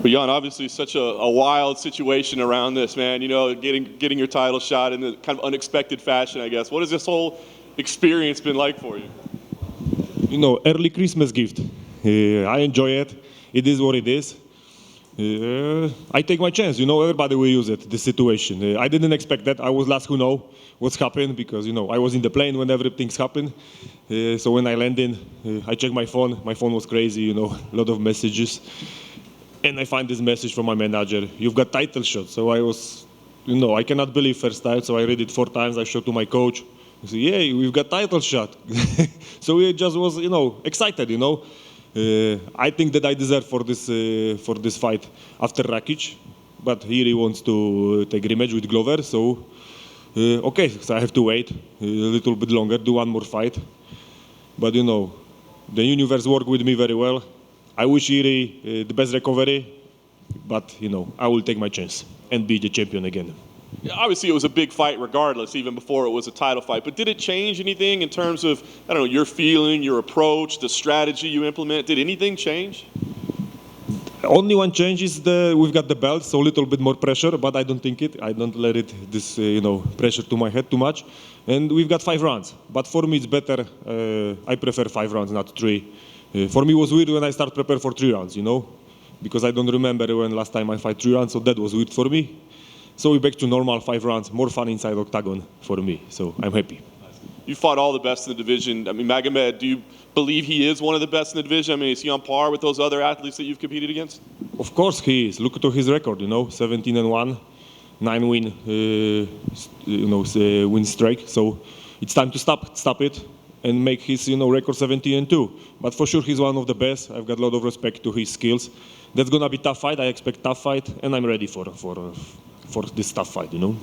But Jan, obviously such a wild situation around this, man. You know, getting your title shot in a kind of unexpected fashion, I guess. What has this whole experience been like for you? You know, early Christmas gift. I enjoy it. It is what it is. I take my chance. You know, everybody will use it, this situation. I didn't expect that. I was last who know what's happened because, you know, I was in the plane when everything's happened. So when I landed, I checked my phone. My phone was crazy, you know, a lot of messages. And I find this message from my manager, you've got title shot. So I was, you know, I cannot believe first time. So I read it 4 times. I showed to my coach. I said, yeah, we've got title shot. So he just was, you know, excited, you know. I think that I deserve for this fight after Rakic. But here he wants to take rematch with Glover. So, okay, so I have to wait a little bit longer, do one more fight. But, you know, the universe worked with me very well. I wish Iri the best recovery, but, you know, I will take my chance and be the champion again. Obviously, it was a big fight regardless, even before it was a title fight. But did it change anything in terms of, I don't know, your feeling, your approach, the strategy you implement? Did anything change? Only one change is we've got the belt, so a little bit more pressure, but I don't think it. I don't let it, you know, pressure to my head too much. And we've got 5 rounds. But for me, it's better. I prefer 5 rounds, not 3. For me, it was weird when I start prepare for 3 rounds, you know, because I don't remember when last time I fight 3 rounds, so that was weird for me. So we're back to normal 5 rounds, more fun inside octagon for me, so I'm happy. You fought all the best in the division. I mean, Magomed, do you believe he is one of the best in the division? I mean, is he on par with those other athletes that you've competed against? Of course he is. Look to his record, you know, 17-1, 9 win, win streak. So it's time to stop it and make his, you know, record 17-2. But for sure he's one of the best. I've got a lot of respect to his skills. That's gonna be a tough fight. I expect tough fight, and I'm ready for this tough fight, you know.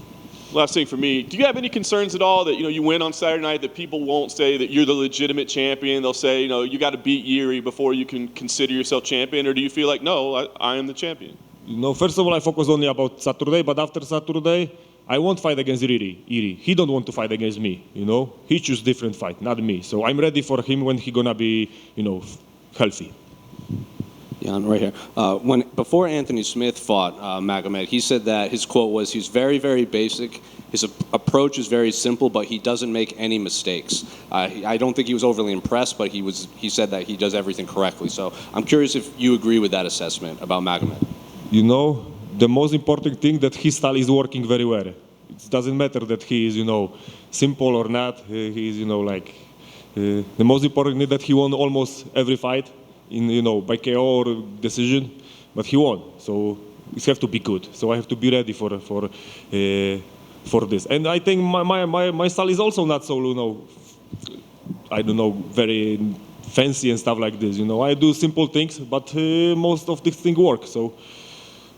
Last thing for me, do you have any concerns at all that, you know, you win on Saturday night, that people won't say that you're the legitimate champion? They'll say, you know, you got to beat Yuri before you can consider yourself champion, or do you feel like, no, I am the champion? You know, first of all, I focus only about Saturday, but after Saturday, I won't fight against Iri. He don't want to fight against me, you know. He choose different fight, not me. So I'm ready for him when he gonna be, you know, healthy. Yeah, right here. Before Anthony Smith fought Magomed, he said that his quote was, he's very, very basic. His approach is very simple, but he doesn't make any mistakes. I don't think he was overly impressed, but he said that he does everything correctly. So I'm curious if you agree with that assessment about Magomed. You know, the most important thing that his style is working very well. It doesn't matter that he is, you know, simple or not. He is, you know, like the most important thing that he won almost every fight. In, you know, by KO or decision, but he won. So it have to be good. So I have to be ready for this. And I think my style is also not so, you know, I don't know, very fancy and stuff like this. You know, I do simple things, but most of these things work. So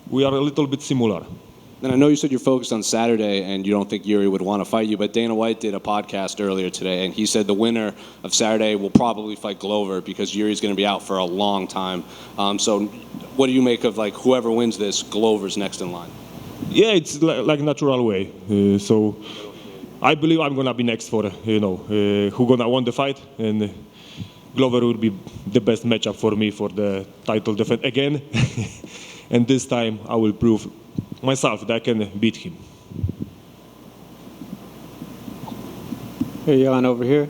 we are a little bit similar. And I know you said you're focused on Saturday and you don't think Yuri would want to fight you, but Dana White did a podcast earlier today, and he said the winner of Saturday will probably fight Glover because Yuri's going to be out for a long time. So what do you make of, like, whoever wins this, Glover's next in line? Yeah, it's like natural way. So I believe I'm going to be next for, you know, who going to win the fight, and Glover will be the best matchup for me for the title defense again. And this time I will prove myself that I can beat him. Hey, Jan, over here.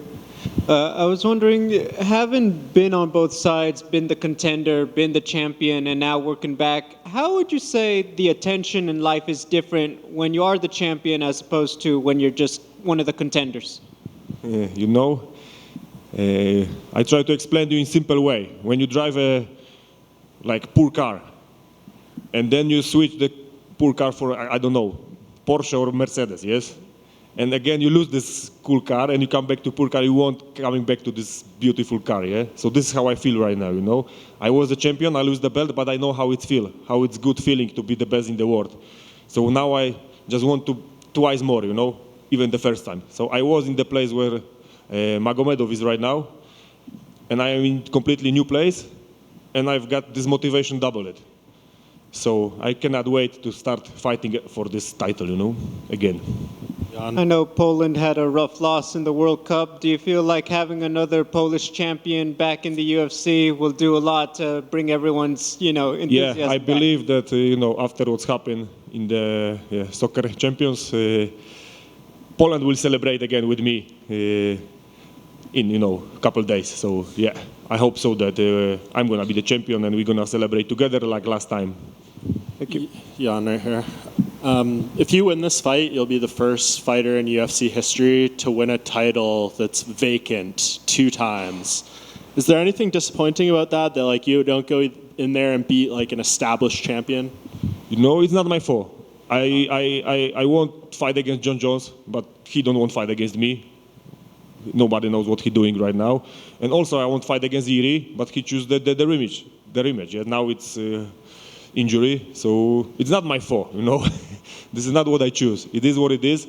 I was wondering, having been on both sides, been the contender, been the champion, and now working back, how would you say the attention in life is different when you are the champion as opposed to when you're just one of the contenders? You know, I try to explain to you in a simple way. When you drive a poor car, and then you switch the poor car for, I don't know, Porsche or Mercedes, yes? And again, you lose this cool car and you come back to poor car, you won't coming back to this beautiful car, yeah? So this is how I feel right now, you know? I was a champion, I lose the belt, but I know how it feels, how it's good feeling to be the best in the world. So now I just want to twice more, you know, even the first time. So I was in the place where Magomedov is right now, and I am in completely new place, and I've got this motivation double it. So I cannot wait to start fighting for this title, again. I know Poland had a rough loss in the World Cup. Do you feel like having another Polish champion back in the UFC will do a lot to bring everyone's, enthusiasm Yeah, I back? believe that, after what's happened in the soccer champions, Poland will celebrate again with me in, a couple days. So, yeah, I hope so that I'm going to be the champion and we're going to celebrate together like last time. Thank you. Jan, right here. If you win this fight, you'll be the first fighter in UFC history to win a title that's vacant 2 times. Is there anything disappointing about that like you don't go in there and beat like an established champion? It's not my fault. I won't fight against John Jones, but he don't want to fight against me. Nobody knows what he's doing right now. And also I won't fight against Iri, but he choose the rematch. The rematch. Yeah? Now it's injury, so it's not my fault. This is not what I choose. It is what it is,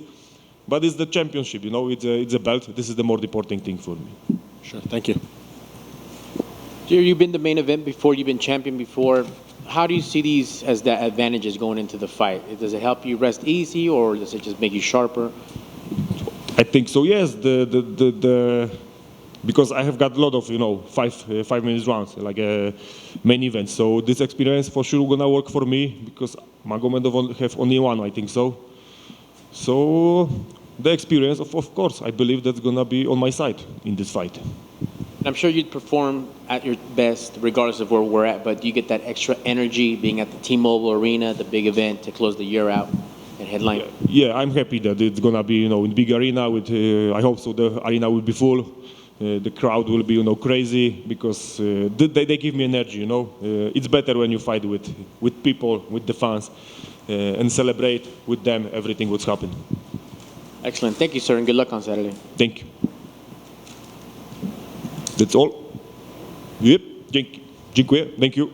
but it's the championship. It's a belt. This is the more important thing for me. Sure, thank you. Jerry, you've been the main event before, you've been champion before. How do you see these as the advantages going into the fight? Does it help you rest easy, or does it just make you sharper? I think so. Yes, because I have got a lot of 5 minutes rounds like a main event. So this experience for sure gonna work for me because Magomedov have only one, I think so. So the experience, of course, I believe that's gonna be on my side in this fight. I'm sure you'd perform at your best regardless of where we're at, but do you get that extra energy being at the T-Mobile Arena, the big event to close the year out and headline? Yeah, I'm happy that it's gonna be in big arena. With I hope so the arena will be full. The crowd will be crazy because they give me energy. It's better when you fight with people, with the fans, and celebrate with them everything what's happened. Excellent. Thank you, sir, and good luck on Saturday. Thank you. That's all. Yep. Dziękuję. Thank you.